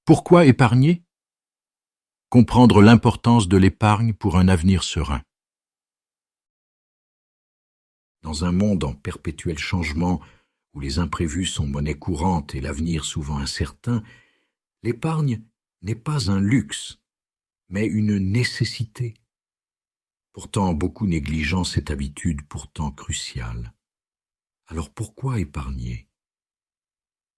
Pourquoi épargner? Comprendre l'importance de l'épargne pour un avenir serein. Dans un monde en perpétuel changement, où les imprévus sont monnaie courante et l'avenir souvent incertain, l'épargne n'est pas un luxe, mais une nécessité. Pourtant, beaucoup négligeant cette habitude pourtant cruciale. Alors pourquoi épargner?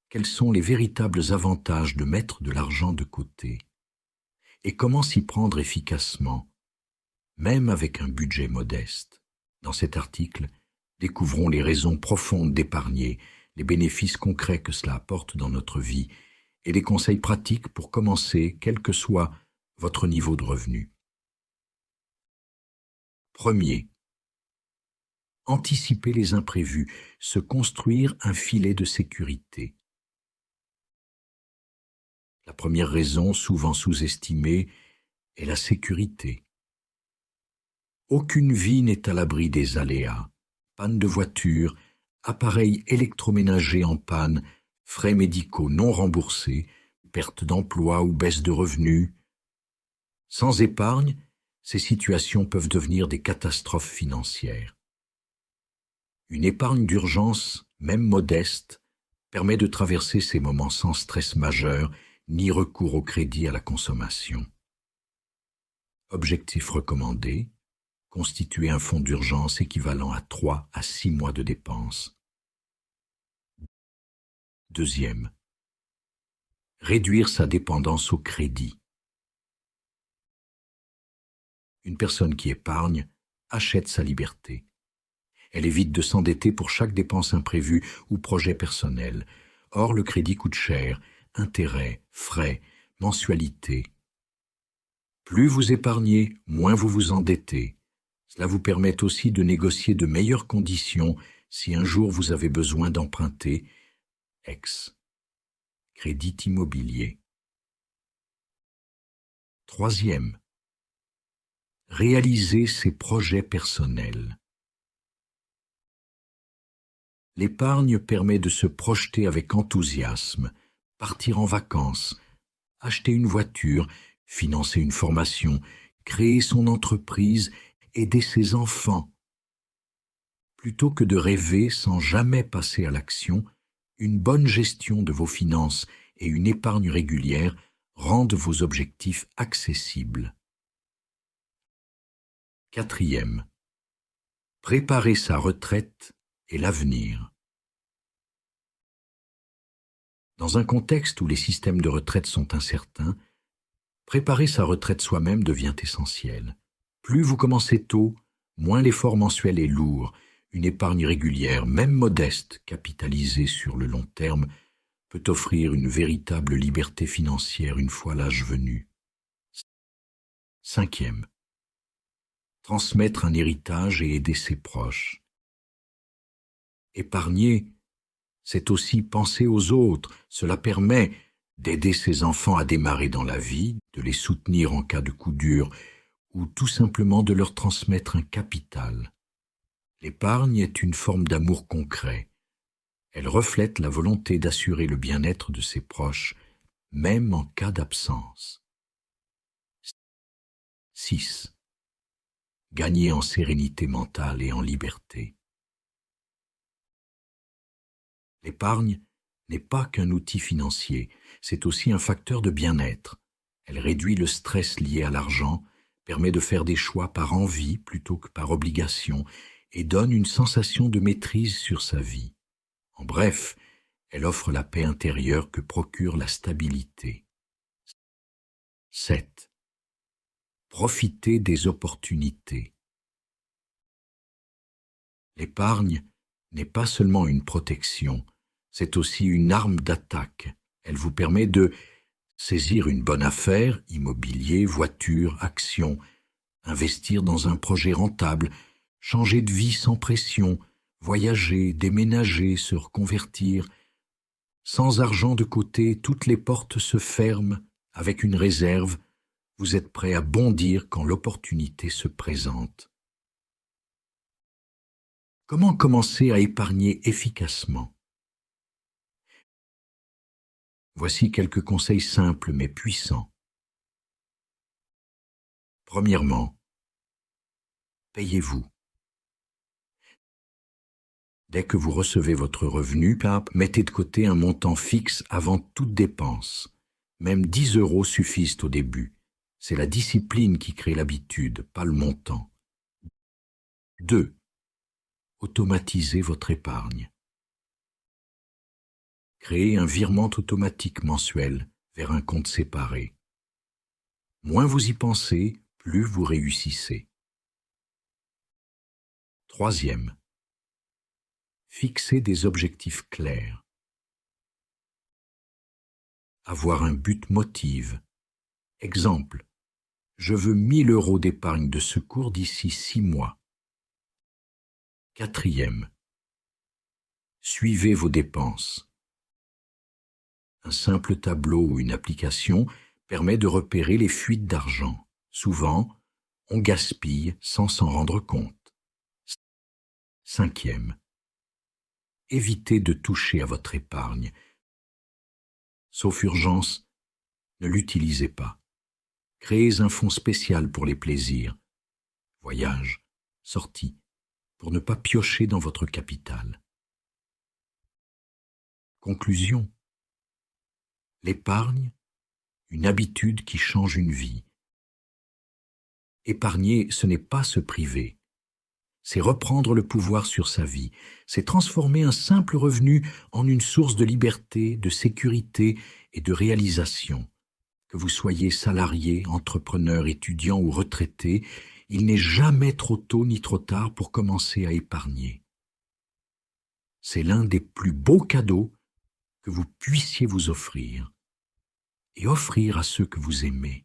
Quels sont les véritables avantages de mettre de l'argent de côté? Et comment s'y prendre efficacement, même avec un budget modeste? Dans cet article, découvrons les raisons profondes d'épargner, les bénéfices concrets que cela apporte dans notre vie et les conseils pratiques pour commencer, quel que soit votre niveau de revenu. Premier, anticiper les imprévus, se construire un filet de sécurité. La première raison, souvent sous-estimée, est la sécurité. Aucune vie n'est à l'abri des aléas. Panne de voiture, appareils électroménagers en panne, frais médicaux non remboursés, perte d'emploi ou baisse de revenus. Sans épargne, ces situations peuvent devenir des catastrophes financières. Une épargne d'urgence, même modeste, permet de traverser ces moments sans stress majeur ni recours au crédit à la consommation. Objectif recommandé, constituer un fonds d'urgence équivalent à 3 à 6 mois de dépenses. Deuxième, réduire sa dépendance au crédit. Une personne qui épargne achète sa liberté. Elle évite de s'endetter pour chaque dépense imprévue ou projet personnel. Or, le crédit coûte cher, intérêts, frais, mensualités. Plus vous épargnez, moins vous vous endettez. Cela vous permet aussi de négocier de meilleures conditions si un jour vous avez besoin d'emprunter. Crédit immobilier. Troisième, réaliser ses projets personnels. L'épargne permet de se projeter avec enthousiasme, partir en vacances, acheter une voiture, financer une formation, créer son entreprise, aider ses enfants. Plutôt que de rêver sans jamais passer à l'action, une bonne gestion de vos finances et une épargne régulière rendent vos objectifs accessibles. Quatrième, préparer sa retraite et l'avenir. Dans un contexte où les systèmes de retraite sont incertains, préparer sa retraite soi-même devient essentiel. Plus vous commencez tôt, moins l'effort mensuel est lourd. Une épargne régulière, même modeste, capitalisée sur le long terme, peut offrir une véritable liberté financière une fois l'âge venu. Cinquième, transmettre un héritage et aider ses proches. Épargner, c'est aussi penser aux autres. Cela permet d'aider ses enfants à démarrer dans la vie, de les soutenir en cas de coup dur, ou tout simplement de leur transmettre un capital. L'épargne est une forme d'amour concret. Elle reflète la volonté d'assurer le bien-être de ses proches, même en cas d'absence. 6. Gagner en sérénité mentale et en liberté. L'épargne n'est pas qu'un outil financier, c'est aussi un facteur de bien-être. Elle réduit le stress lié à l'argent, permet de faire des choix par envie plutôt que par obligation et donne une sensation de maîtrise sur sa vie. En bref, elle offre la paix intérieure que procure la stabilité. 7. Profiter des opportunités. L'épargne n'est pas seulement une protection, c'est aussi une arme d'attaque. Elle vous permet de saisir une bonne affaire, immobilier, voiture, action, investir dans un projet rentable, changer de vie sans pression, voyager, déménager, se reconvertir. Sans argent de côté, toutes les portes se ferment. Avec une réserve, vous êtes prêt à bondir quand l'opportunité se présente. Comment commencer à épargner efficacement? Voici quelques conseils simples mais puissants. Premièrement, payez-vous. Dès que vous recevez votre revenu, mettez de côté un montant fixe avant toute dépense. Même 10 € suffisent au début. C'est la discipline qui crée l'habitude, pas le montant. 2. Automatisez votre épargne. Créez un virement automatique mensuel vers un compte séparé. Moins vous y pensez, plus vous réussissez. Troisième, fixez des objectifs clairs. Avoir un but motive. Exemple, je veux 1 000 € d'épargne de secours d'ici 6 mois. Quatrième, suivez vos dépenses. Un simple tableau ou une application permet de repérer les fuites d'argent. Souvent, on gaspille sans s'en rendre compte. Cinquième, évitez de toucher à votre épargne. Sauf urgence, ne l'utilisez pas. Créez un fonds spécial pour les plaisirs, voyages, sorties, pour ne pas piocher dans votre capital. Conclusion. L'épargne, une habitude qui change une vie. Épargner, ce n'est pas se priver. C'est reprendre le pouvoir sur sa vie. C'est transformer un simple revenu en une source de liberté, de sécurité et de réalisation. Que vous soyez salarié, entrepreneur, étudiant ou retraité, il n'est jamais trop tôt ni trop tard pour commencer à épargner. C'est l'un des plus beaux cadeaux que vous puissiez vous offrir et offrir à ceux que vous aimez.